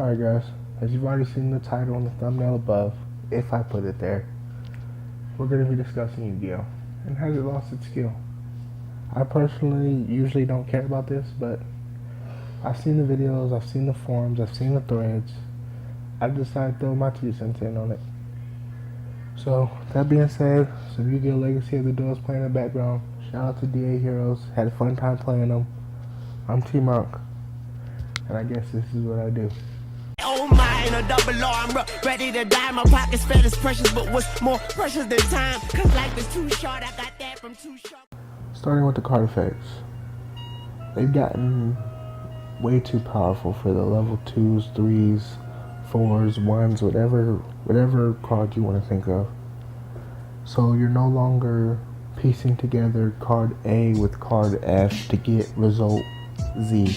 Alright guys, as you've already seen the title and the thumbnail above, if I put it there, we're going to be discussing Yugioh and has it lost its skill. I personally usually don't care about this, but I've seen the videos, I've seen the forums, I've seen the threads. I've decided to throw my 2 cents in on it. So, that being said, some Yu-Gi-Oh! Legacy of the Duels playing in the background. Shout out to DA Heroes, had a fun time playing them. I'm Team Monk, and I guess this is what I do. Oh my, a double arm, ready to die. My pockets fed is precious, but what's more precious than time? Cause life is too short, I got that from too short. Starting with the card effects. They've gotten way too powerful for the level 2s, 3s, 4s, 1s, whatever card you want to think of. So you're no longer piecing together card A with card F to get result Z.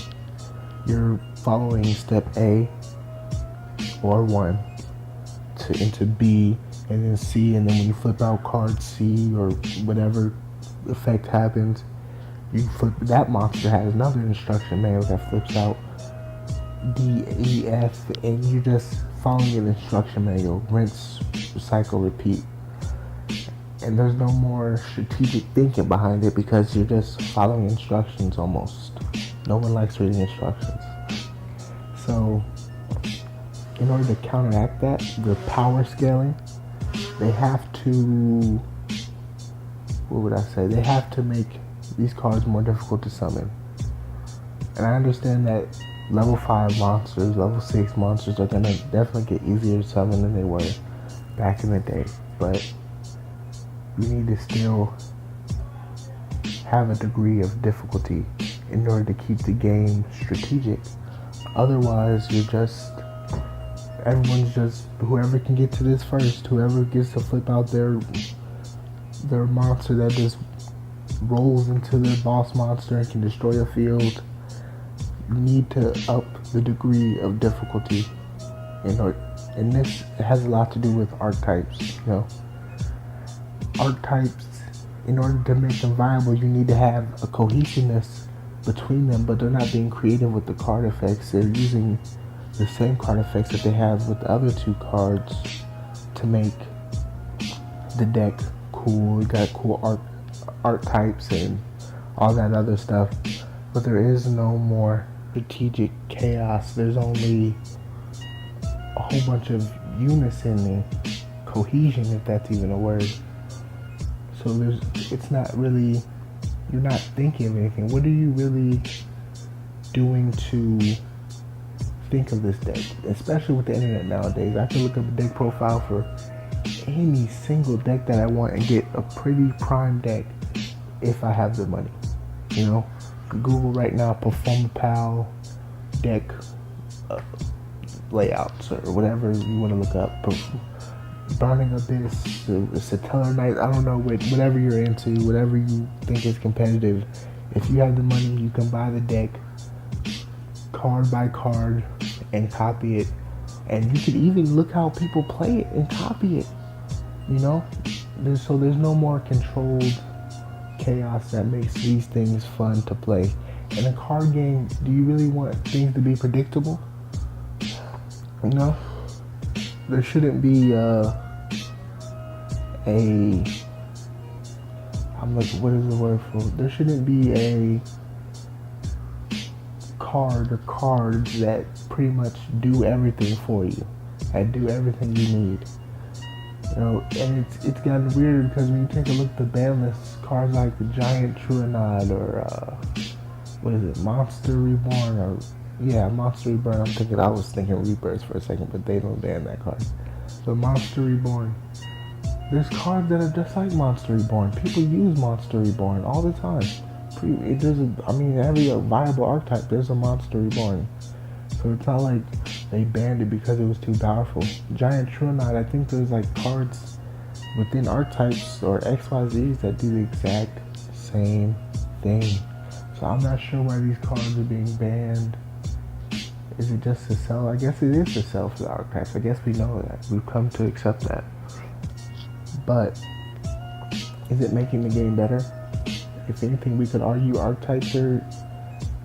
You're following step A or 1 into B and then C, and then when you flip out card C or whatever effect happens, you flip that monster has another instruction manual that flips out D, E, F, and you're just following an instruction manual, rinse, cycle, repeat. And there's no more strategic thinking behind it because you're just following instructions almost. No one likes reading instructions. So, in order to counteract that, the power scaling, they have to, they have to make these cards more difficult to summon. And I understand that level 5 monsters, level 6 monsters are gonna definitely get easier to summon than they were back in the day. But you need to still have a degree of difficulty in order to keep the game strategic. Otherwise, everyone's just, whoever can get to this first, whoever gets to flip out their monster that just rolls into their boss monster and can destroy a field. You need to up the degree of difficulty and this has a lot to do with archetypes. Archetypes, in order to make them viable, you need to have a cohesiveness between them, but they're not being creative with the card effects. They're using the same card effects that they have with the other 2 cards to make the deck cool. You got cool archetypes and all that other stuff, but there is no more strategic chaos. There's only a whole bunch of unison and cohesion, if that's even a word. So it's not really, you're not thinking of anything. What are you really doing to think of this deck? Especially with the internet nowadays, I can look up a deck profile for any single deck that I want and get a pretty prime deck if I have the money. Google right now, Performapal deck layouts or whatever you want to look up. Burning Abyss, Satellar Knight, I don't know, whatever you're into, whatever you think is competitive. If you have the money, you can buy the deck card by card and copy it. And you can even look how people play it and copy it. There's no more controlled chaos that makes these things fun to play. In a card game, do you really want things to be predictable? There shouldn't be there shouldn't be a card or cards that pretty much do everything for you, that do everything you need. And it's gotten weird because when you take a look at the ban list, cards like the Giant Truanod or Monster Reborn Monster Reborn. I was thinking Rebirth for a second, but they don't ban that card. But Monster Reborn, there's cards that are just like Monster Reborn. People use Monster Reborn all the time. Every viable archetype, there's a Monster Reborn. So it's not like they banned it because it was too powerful. Giant Truanod, I think there's cards within archetypes or XYZs that do the exact same thing. So I'm not sure why these cards are being banned. Is it just to sell? I guess it is to sell for the archetypes. I guess we know that. We've come to accept that. But is it making the game better? If anything, we could argue archetypes are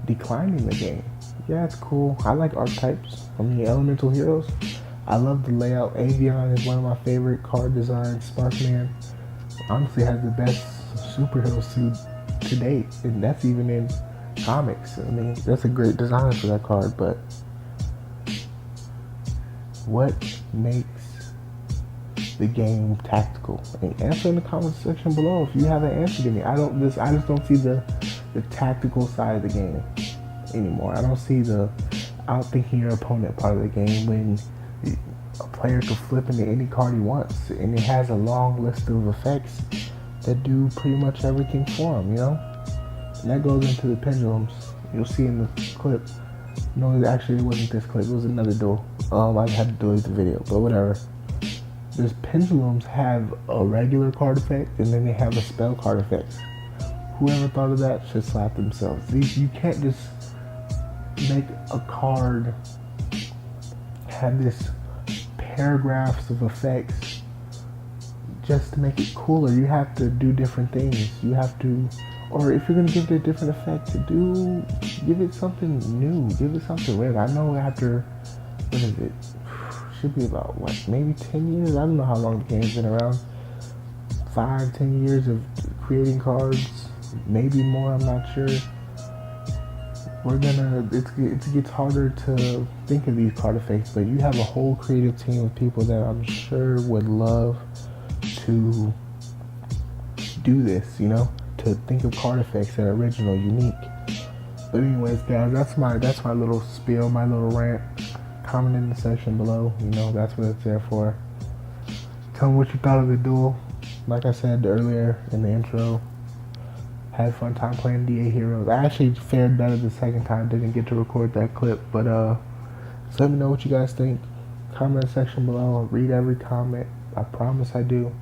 declining the game. Yeah, it's cool. I like archetypes. Elemental Heroes. I love the layout. Avion is one of my favorite card designs. Sparkman honestly has the best superhero suit to date, and that's even in comics. I mean, that's a great design for that card, but what makes the game tactical? I mean, answer in the comments section below if you have an answer to me. I just don't see the tactical side of the game anymore. I don't see the outthinking your opponent part of the game when a player can flip into any card he wants, and it has a long list of effects that do pretty much everything for him, you know? And that goes into the pendulums. You'll see in the clip. No, actually it wasn't this clip, it was another duel. I had to delete the video, but whatever. These pendulums have a regular card effect, and then they have a spell card effect. Whoever thought of that should slap themselves. You can't just make a card have this paragraphs of effects just to make it cooler. You have to do different things. You have to, or if you're gonna give it a different effect to do, give it something new. Give it something weird. I know after, what is it? Should be about what, maybe 10 years? I don't know how long the game's been around. 5-10 years of creating cards, maybe more. I'm not sure. It gets harder to think of these card effects, but you have a whole creative team of people that I'm sure would love to do this, you know, to think of card effects that are original, unique. But anyways, guys, that's my little spiel, my little rant. Comment in the section below, you know, that's what it's there for. Tell me what you thought of the duel. Like I said earlier in the intro, had a fun time playing DA Heroes. I actually fared better the second time, didn't get to record that clip, but just let me know what you guys think. Comment section below. I'll read every comment. I promise I do.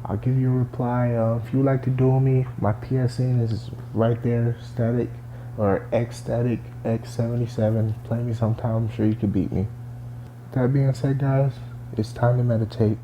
I'll give you a reply. If you would like to duel me, my PSN is right there, static or X-Static X77. Play me sometime, I'm sure you can beat me. That being said, guys, it's time to meditate.